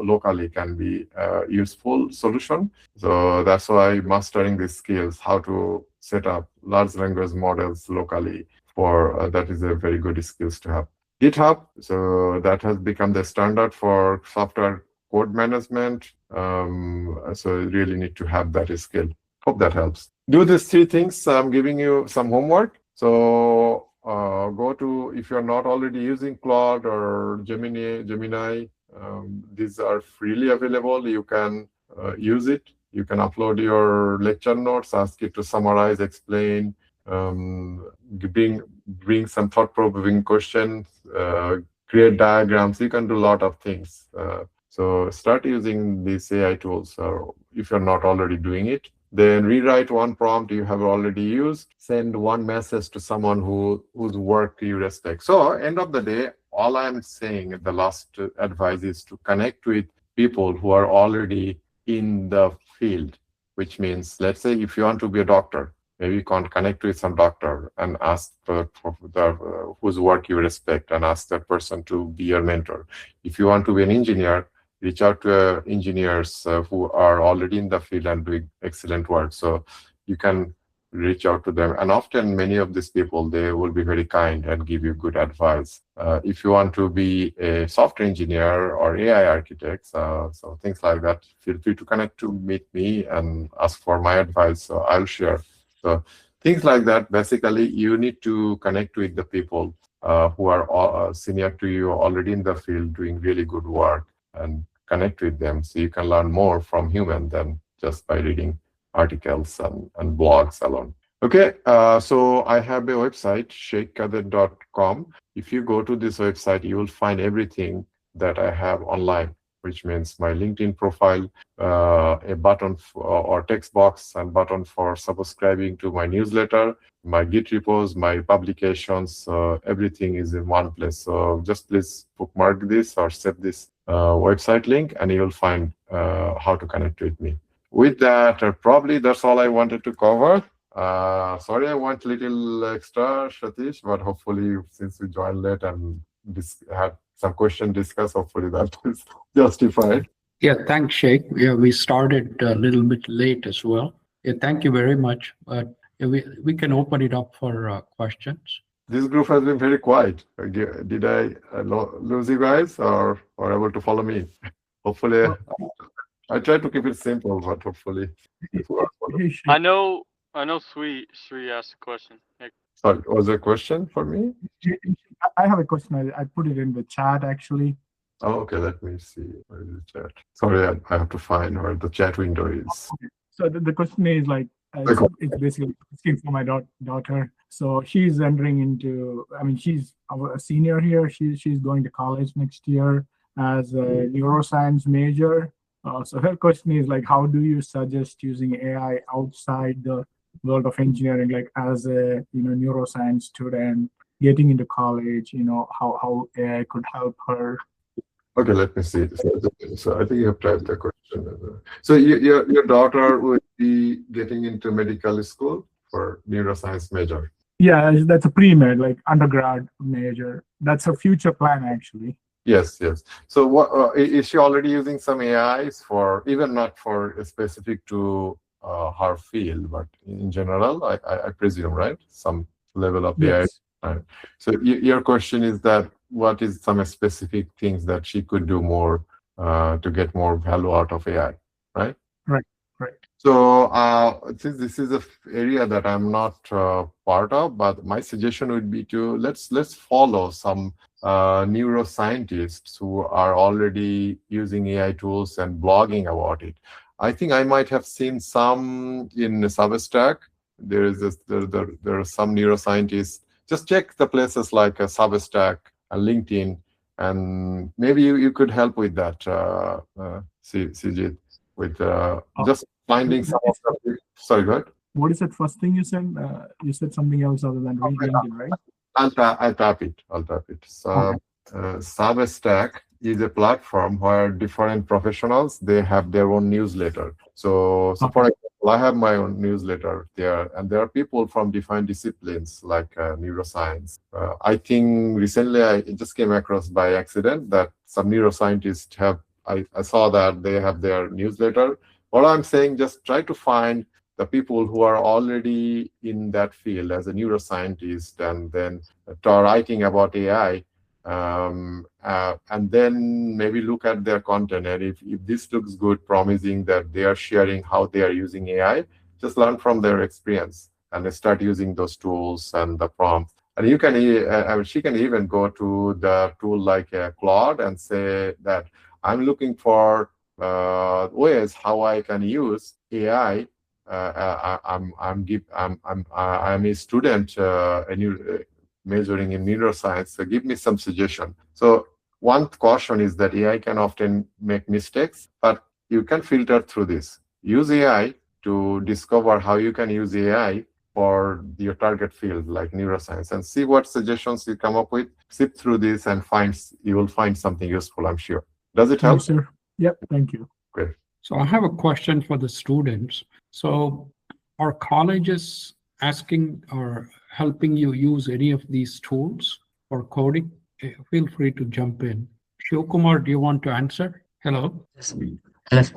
locally can be a useful solution. So that's why mastering these skills, how to set up large language models locally, for that is a very good skills to have. GitHub, so that has become the standard for software code management. So you really need to have that skill. Hope that helps. Do these three things. I'm giving you some homework. So go to, if you're not already using Claude or Gemini, these are freely available. You can use it. You can upload your lecture notes, ask it to summarize, explain, bring some thought-provoking questions, create diagrams. You can do a lot of things. So start using these AI tools, if you're not already doing it. Then rewrite one prompt you have already used. Send one message to someone whose work you respect. So end of the day, all I'm saying, the last advice is to connect with people who are already in the field, which means, let's say if you want to be a doctor, maybe you can connect with some doctor and ask whose work you respect and ask that person to be your mentor. If you want to be an engineer, reach out to engineers who are already in the field and doing excellent work. So you can reach out to them. And often many of these people, they will be very kind and give you good advice. If you want to be a software engineer or AI architect, so things like that, feel free to connect to meet me and ask for my advice. So I'll share. So things like that, basically, you need to connect with the people who are senior to you, already in the field, doing really good work, and connect with them so you can learn more from human than just by reading articles and blogs alone. Okay, so I have a website, sheikhkader.com. If you go to this website, you will find everything that I have online, which means my LinkedIn profile, a button or text box and button for subscribing to my newsletter, my Git repos, my publications, everything is in one place. So just please bookmark this or save this website link, and you'll find how to connect with me. With that, probably that's all I wanted to cover. Sorry, I went a little extra, Satish, but hopefully since we joined late and had some question discussed, hopefully that is justified. Yeah, thanks, Sheikh. Yeah, we started a little bit late as well. Yeah, thank you very much. But we can open it up for questions. This group has been very quiet. Did I lose you guys, or able to follow me? Hopefully, I try to keep it simple, but hopefully. I know Sri asked a question. Sorry, was there a question for me? I have a question. I put it in the chat, actually. Oh, okay. Let me see. Where is the chat? Sorry, I have to find where the chat window is. Okay. So the question is like, it's basically asking for my daughter. So she's entering into, I mean, she's a senior here. She's going to college next year as a neuroscience major. So her question is like, how do you suggest using AI outside the world of engineering, like as a neuroscience student getting into college? How AI could help her. Okay, let me see. So I think you have typed the question. So your daughter would be getting into medical school for neuroscience major. Yeah, that's a pre-med, like undergrad major. That's a future plan, actually. Yes. So what is she already using some AIs for, even not for specific to her field, but in general, I presume, right? Some level of AI. Yes. Right. So your question is that what is some specific things that she could do more to get more value out of AI, right? Right. So since this is an area that I'm not part of, but my suggestion would be to let's follow some neuroscientists who are already using AI tools and blogging about it. I think I might have seen some in Substack. There are some neuroscientists. Just check the places like Substack and LinkedIn, and maybe you could help with that, Sijit, with just finding some of the. Sorry, go ahead. What is that first thing you said? You said something else other than LinkedIn, right? I'll tap it. So Okay. Substack, is a platform where different professionals, they have their own newsletter. So for example, I have my own newsletter there, and there are people from different disciplines like neuroscience. I think recently I just came across by accident that some neuroscientists have, I saw that they have their newsletter. What I'm saying, just try to find the people who are already in that field as a neuroscientist and then writing about AI, and then maybe look at their content. And if this looks good, promising that they are sharing how they are using AI, just learn from their experience and start using those tools and the prompts. And you can, she can even go to the tool like Claude and say that I'm looking for ways how I can use AI. I'm a student majoring in neuroscience, so give me some suggestion. So one caution is that AI can often make mistakes, but you can filter through this. Use AI to discover how you can use AI for your target field like neuroscience, and see what suggestions you come up with. Sift through this and you will find something useful, I'm sure. Does it help? Yes, sir. Yep, thank you. Great. So I have a question for the students. So are colleges asking or helping you use any of these tools for coding? Feel free to jump in. Shivkumar, do you want to answer? Hello. Yes.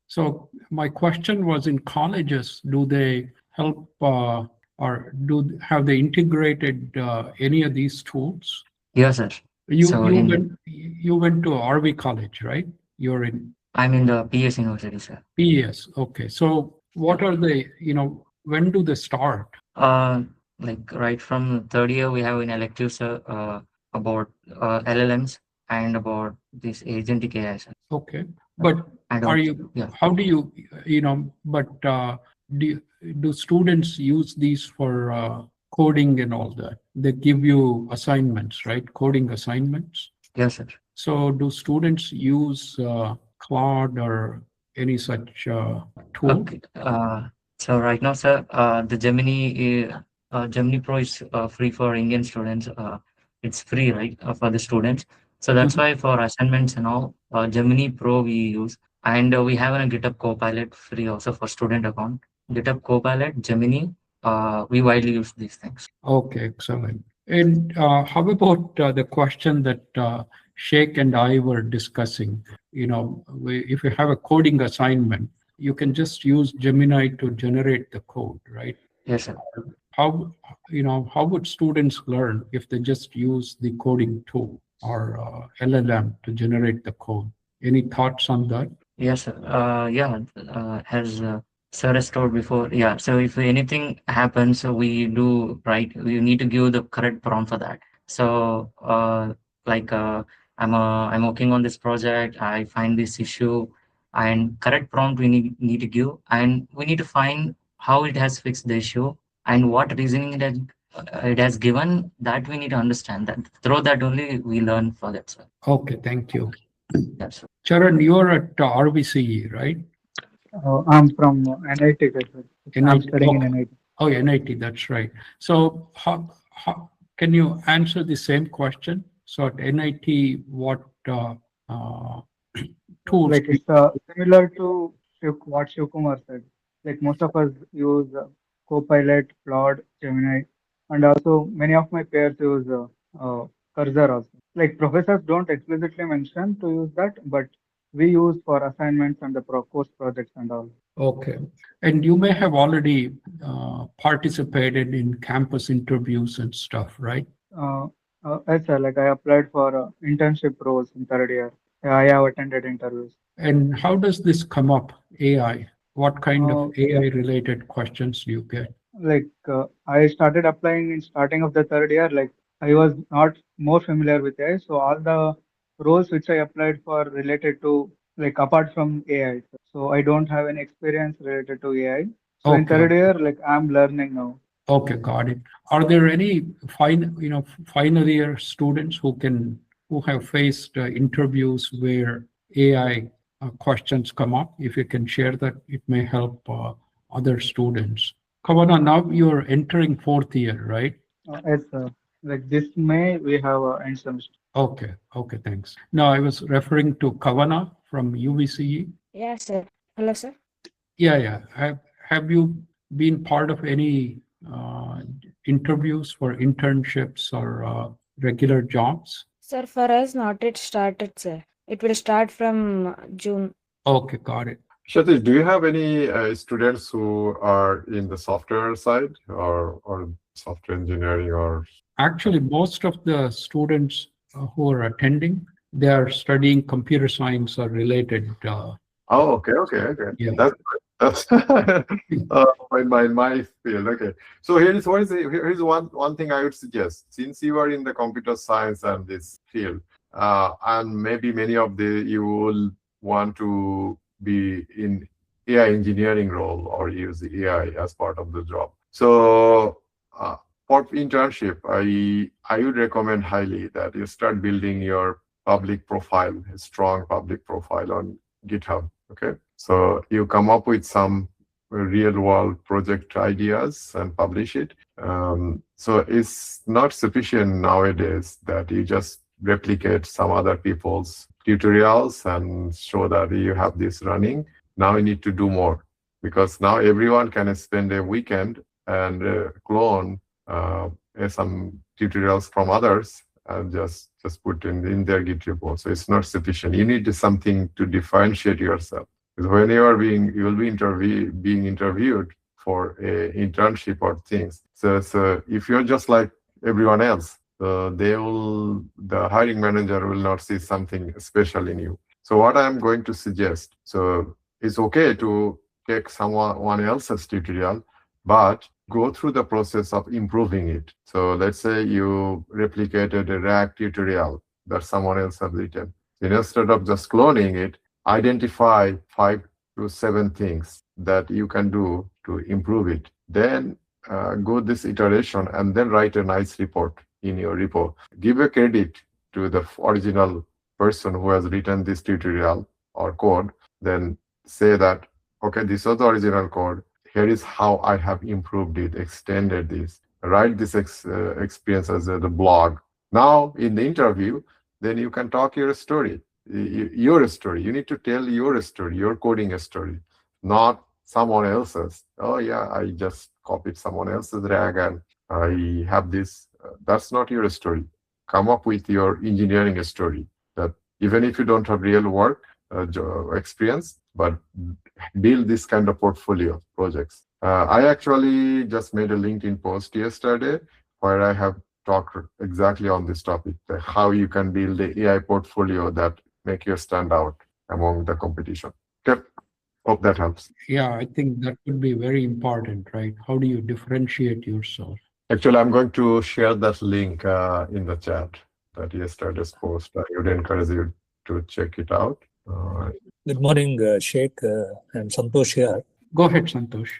So my question was, in colleges, do they help or have they integrated any of these tools? Yes, sir. You went to RV College, right? I'm in the PS University, sir. PS, okay. So what are they, when do they start? Like right from third year, we have an elective, sir, about LLMs and about this agentic AI, sir. Okay. But how do you, do students use these for coding and all that? They give you assignments, right? Coding assignments? Yes, sir. So do students use Claude or any such tool? Okay. So right now, sir, the Gemini Pro is free for Indian students. It's free, right, for the students. So that's why for assignments and all, Gemini Pro we use. And we have a GitHub Copilot free also for student account. GitHub Copilot, Gemini, we widely use these things. Okay, excellent. And how about the question that Sheikh and I were discussing? If you have a coding assignment, you can just use Gemini to generate the code, right? Yes, sir. How would students learn if they just use the coding tool or LLM to generate the code? Any thoughts on that? Yes, sir. As Sir has told before, yeah. So if anything happens, we do right. We need to give the correct prompt for that. So, I'm working on this project. I find this issue, and correct prompt we need to give, and we need to find how it has fixed the issue and what reasoning it has given. That we need to understand that. Through that only we learn for that, sir. Okay, thank you. Yes, sir. Charan, you're at RVCE, right? I'm from NIT. I'm studying in NIT. Oh, NIT, that's right. So how can you answer the same question? So at NIT, what tools? Like it's similar to what Shivkumar said. Like most of us use Copilot, Claude, Gemini, and also many of my peers use Cursor also. Like professors don't explicitly mention to use that, but we use for assignments and the course projects and all. Okay. And you may have already participated in campus interviews and stuff, right? Yes, sir. Like I applied for internship roles in third year. I have attended interviews. And how does this come up, AI? What kind of AI-related questions do you get? Like I started applying in starting of the third year. Like I was not more familiar with AI, so all the roles which I applied for related to like apart from AI. So I don't have any experience related to AI. So in third year, like I'm learning now. Okay, got it. Are there any final year students who have faced interviews where AI questions come up? If you can share that, it may help other students. Kavana, now you're entering fourth year, right? Yes, sir. Like this May, we have end semester. Okay, okay, thanks. No, I was referring to Kavana from UVCE. Yeah, sir. Hello, sir. Yeah. Have you been part of any interviews for internships or regular jobs? Sir, for us, not yet started, sir. It will start from June. Okay, got it. Shatish, do you have any students who are in the software side or software engineering or? Actually, most of the students who are attending, they are studying computer science or related. Oh, okay. Yeah. That's my field. Okay. So here's one thing I would suggest. Since you are in the computer science and this field, and maybe many of you will want to be in AI engineering role or use the AI as part of the job. So for internship, I would recommend highly that you start building your public profile, a strong public profile on GitHub. Okay, so you come up with some real world project ideas and publish it. So it's not sufficient nowadays that you just replicate some other people's tutorials and show that you have this running. Now you need to do more, because now everyone can spend a weekend and clone some tutorials from others and just put in their Git repo. So it's not sufficient. You need something to differentiate yourself. Because when you will be being interviewed for a internship or things. So if you're just like everyone else, the hiring manager will not see something special in you. So what I'm going to suggest, so it's okay to take someone else's tutorial, but go through the process of improving it. So let's say you replicated a React tutorial that someone else has written. Instead of just cloning it, identify 5 to 7 things that you can do to improve it. Then go this iteration and then write a nice report in your repo. Give a credit to the original person who has written this tutorial or code. Then say that, okay, this was the original code. Here is how I have improved it, extended this. Write this experience as the blog. Now, in the interview, then you can talk your story. Your story. You need to tell your story, your coding story, not someone else's. Oh yeah, I just copied someone else's rag and I have this. That's not your story. Come up with your engineering story. That even if you don't have real work experience, but build this kind of portfolio projects. I actually just made a LinkedIn post yesterday where I have talked exactly on this topic, how you can build the AI portfolio that make you stand out among the competition. Okay. Hope that helps. Yeah, I think that would be very important, right? How do you differentiate yourself? Actually, I'm going to share that link in the chat, that yesterday's post. I would encourage you to check it out. Good morning, Sheikh. I'm Santosh here. Go ahead, Santosh.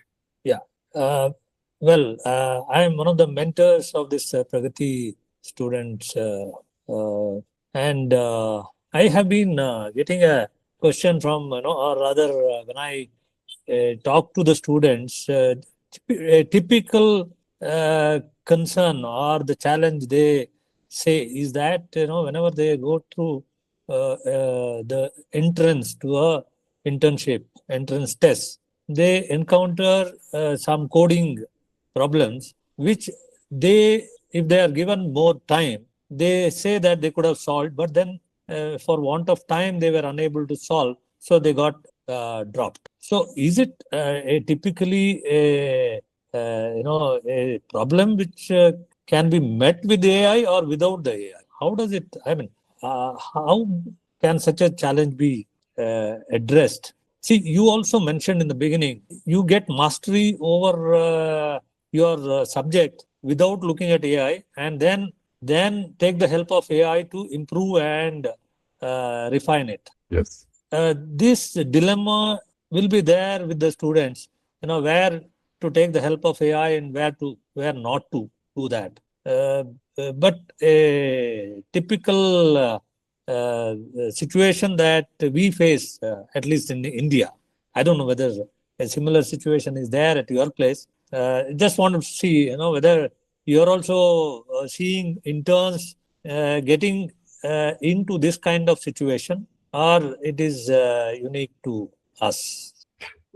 Yeah. Well, I am one of the mentors of this Pragati students. And I have been getting a question from, or rather, when I talk to the students, a typical concern or the challenge they say is that, whenever they go through the entrance to a internship, entrance test, they encounter some coding problems, which if they are given more time, they say that they could have solved, but then for want of time, they were unable to solve, so they got dropped. So is it typically a problem which can be met with AI or without the AI? How does it, how can such a challenge be addressed? See, you also mentioned in the beginning, you get mastery over your subject without looking at AI, and then take the help of AI to improve and refine it. Yes. This dilemma will be there with the students, where to take the help of AI and where not to do that. But a typical situation that we face, at least in India, I don't know whether a similar situation is there at your place. Just want to see, whether you're also seeing interns getting into this kind of situation, or it is unique to us?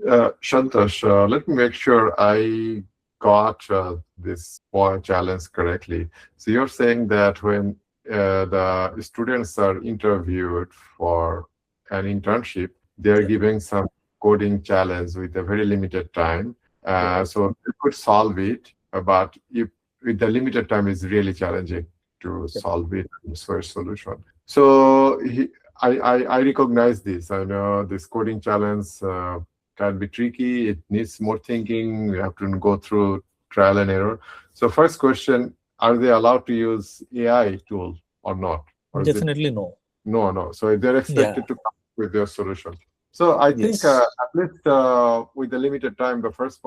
Shantosh, let me make sure I got this point challenge correctly. So you're saying that when the students are interviewed for an internship, they're giving some coding challenge with a very limited time. So they could solve it, but if with the limited time, it's really challenging to solve it and search solution. So I recognize this. I know this coding challenge can be tricky. It needs more thinking. We have to go through trial and error. So first question, are they allowed to use AI tool or not? Or Definitely no. No. So they're expected to come up with their solution. So I think at least with the limited time, the first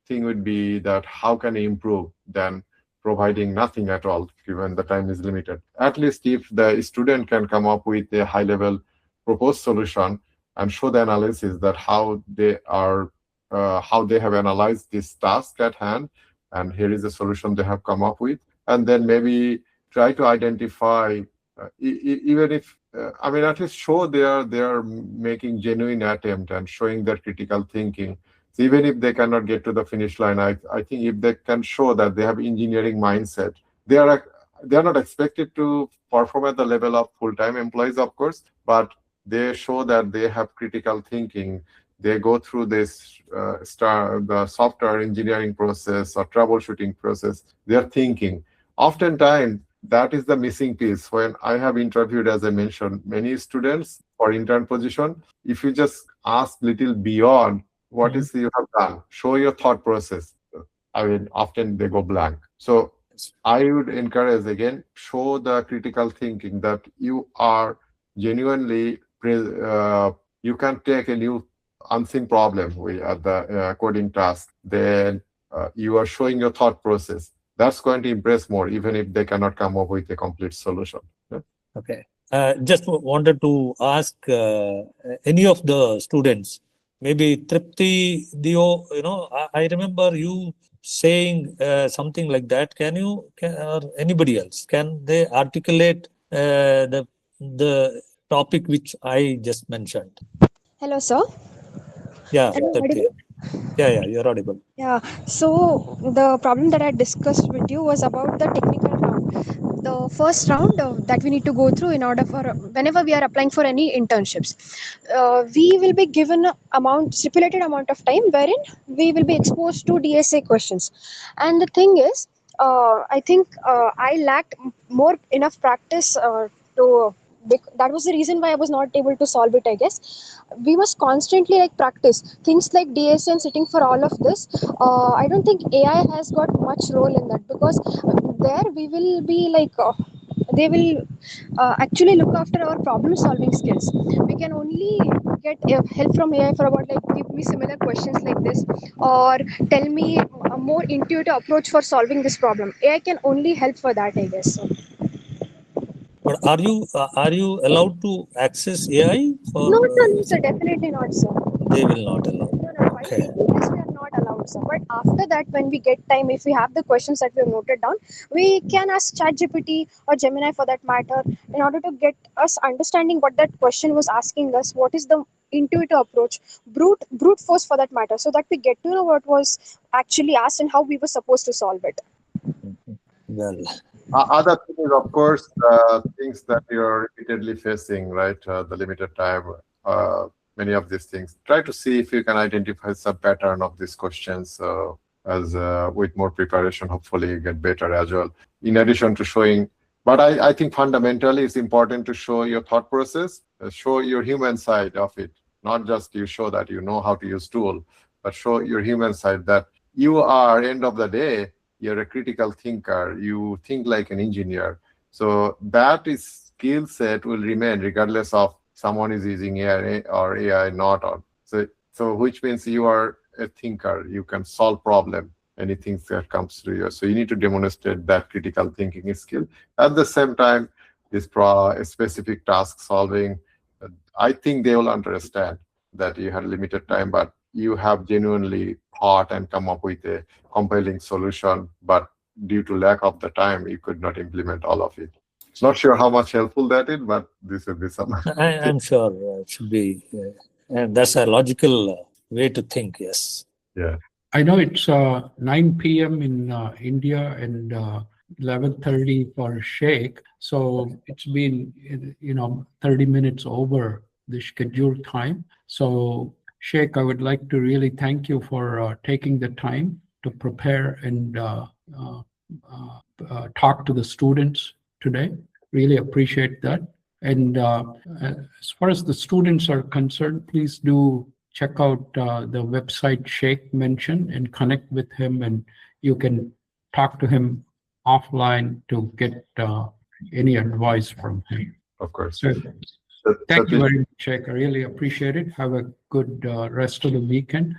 thing would be that how can you improve than providing nothing at all, given the time is limited. At least if the student can come up with a high-level proposed solution and show the analysis that how they have analyzed this task at hand, and here is the solution they have come up with, and then maybe try to identify, even if at least show they are making genuine attempt and showing their critical thinking. So even if they cannot get to the finish line, I think if they can show that they have engineering mindset, they are not expected to perform at the level of full-time employees, of course, but they show that they have critical thinking. They go through this the software engineering process or troubleshooting process. They are thinking. Oftentimes, that is the missing piece. When I have interviewed, as I mentioned, many students for intern position, if you just ask little beyond what is you have done, show your thought process. Often they go blank. So I would encourage, again, show the critical thinking that you are genuinely, you can take a new unseen problem at the coding task. Then you are showing your thought process. That's going to impress more, even if they cannot come up with a complete solution. Okay. Just wanted to ask any of the students, maybe Tripti, Dio, I remember you saying something like that. Or anybody else, can they articulate the topic which I just mentioned? Hello, sir. Yeah, Tripti. Yeah, you're audible. Yeah, so the problem that I discussed with you was about the technical round. The first round that we need to go through in order for whenever we are applying for any internships, we will be given stipulated amount of time wherein we will be exposed to DSA questions. And the thing is, I think I lacked enough practice that was the reason why I was not able to solve it, I guess. We must constantly practice things like DSA and sitting for all of this. I don't think AI has got much role in that, because there we will be they will actually look after our problem solving skills. We can only get help from AI for about give me similar questions like this, or tell me a more intuitive approach for solving this problem. AI can only help for that, I guess. But are you allowed to access AI? No, sir, definitely not, sir. They will not allow. No, okay. Yes, we are not allowed, sir. But after that, when we get time, if we have the questions that we have noted down, we can ask ChatGPT or Gemini for that matter, in order to get us understanding what that question was asking us, what is the intuitive approach, brute force for that matter, so that we get to know what was actually asked and how we were supposed to solve it. Well, other thing is, of course, things that you're repeatedly facing, right? The limited time, many of these things. Try to see if you can identify some pattern of these questions. As with more preparation, hopefully you get better as well. In addition to showing, but I think fundamentally it's important to show your thought process, show your human side of it. Not just you show that you know how to use tool, but show your human side, that you are, end of the day, you're a critical thinker. You think like an engineer. So that skill set will remain regardless of someone is using AI or AI not. So which means you are a thinker. You can solve problem, anything that comes to you. So you need to demonstrate that critical thinking skill. At the same time, this specific task solving, I think they will understand that you had limited time, but you have genuinely thought and come up with a compelling solution, but due to lack of the time, you could not implement all of it. Not sure how much helpful that is, but this will be some. I'm sure it should be, and that's a logical way to think. Yes. Yeah. I know it's 9 p.m. in India and 11:30 for Sheikh. So it's been, 30 minutes over the scheduled time. So Sheikh, I would like to really thank you for taking the time to prepare and talk to the students today. Really appreciate that. And as far as the students are concerned, please do check out the website Sheikh mentioned and connect with him, and you can talk to him offline to get any advice from him. Of course. So, thank you very much, Sheikh. I really appreciate it. Have a good rest of the weekend.